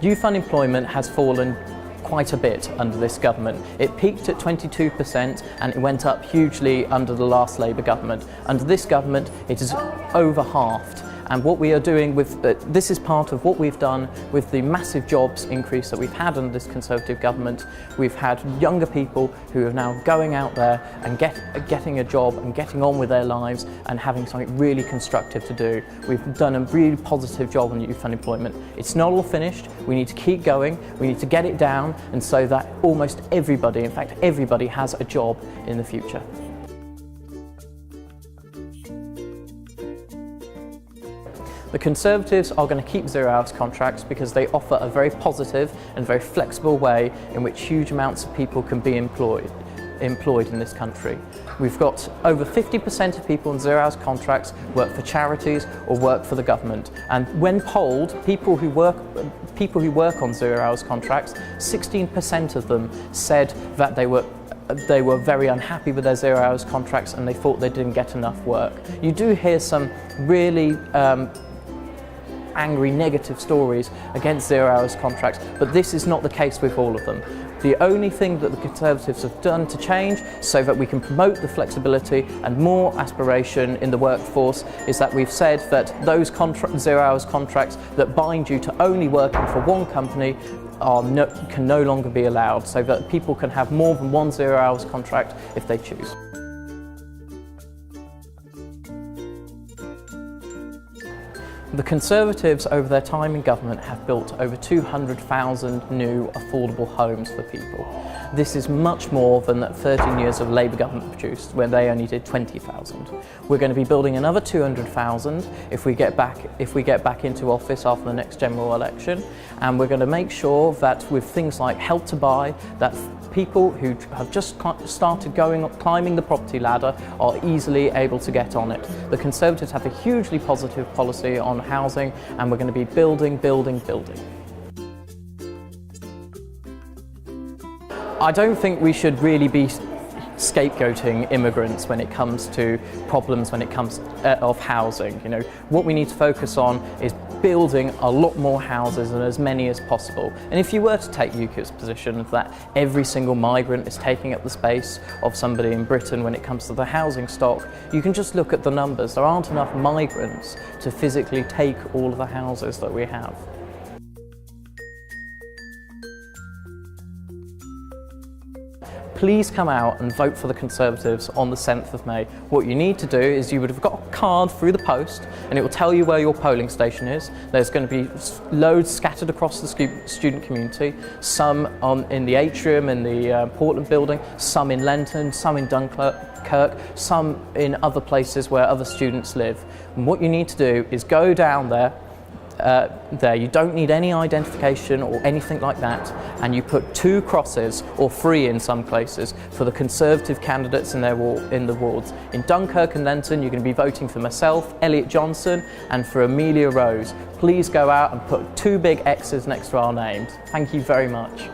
Youth unemployment has fallen quite a bit under this government. It peaked at 22% and it went up hugely under the last Labour government. Under this government it is over halved. And what we are doing with this is part of what we've done with the massive jobs increase that we've had under this Conservative government. We've had younger people who are now going out there and getting a job and getting on with their lives and having something really constructive to do. We've done a really positive job on youth unemployment. It's not all finished. We need to keep going. We need to get it down, and so that almost everybody, in fact everybody, has a job in the future. The Conservatives are going to keep zero-hours contracts because they offer a very positive and very flexible way in which huge amounts of people can be employed in this country. We've got over 50% of people in zero-hours contracts work for charities or work for the government, and when polled, people who work on zero-hours contracts, 16% of them said that they were very unhappy with their zero-hours contracts and they thought they didn't get enough work. You do hear some really angry, negative stories against zero-hours contracts, but this is not the case with all of them. The only thing that the Conservatives have done to change so that we can promote the flexibility and more aspiration in the workforce is that we've said that those zero-hours contracts that bind you to only working for one company can no longer be allowed, so that people can have more than one zero-hours contract if they choose. The Conservatives, over their time in government, have built over 200,000 new affordable homes for people. This is much more than that 13 years of Labour government produced, when they only did 20,000. We're going to be building another 200,000 if we get back into office after the next general election, and we're going to make sure that with things like Help to Buy, that people who have just started climbing the property ladder are easily able to get on it. The Conservatives have a hugely positive policy on housing, and we're going to be building, building, building. I don't think we should really be scapegoating immigrants when it comes to problems of housing. You know, what we need to focus on is building a lot more houses and as many as possible. And if you were to take UKIP's position that every single migrant is taking up the space of somebody in Britain when it comes to the housing stock, you can just look at the numbers. There aren't enough migrants to physically take all of the houses that we have. Please come out and vote for the Conservatives on the 7th of May. What you need to do is you would have got a card through the post and it will tell you where your polling station is. There's going to be loads scattered across the student community, some in the atrium in the Portland building, some in Lenton, some in Dunkirk, some in other places where other students live. And what you need to do is go down there. You don't need any identification or anything like that, and you put 2 crosses, or 3 in some places, for the Conservative candidates in the wards. In Dunkirk and Lenton, you're going to be voting for myself, Elliot Johnson, and for Amelia Rose. Please go out and put 2 big X's next to our names. Thank you very much.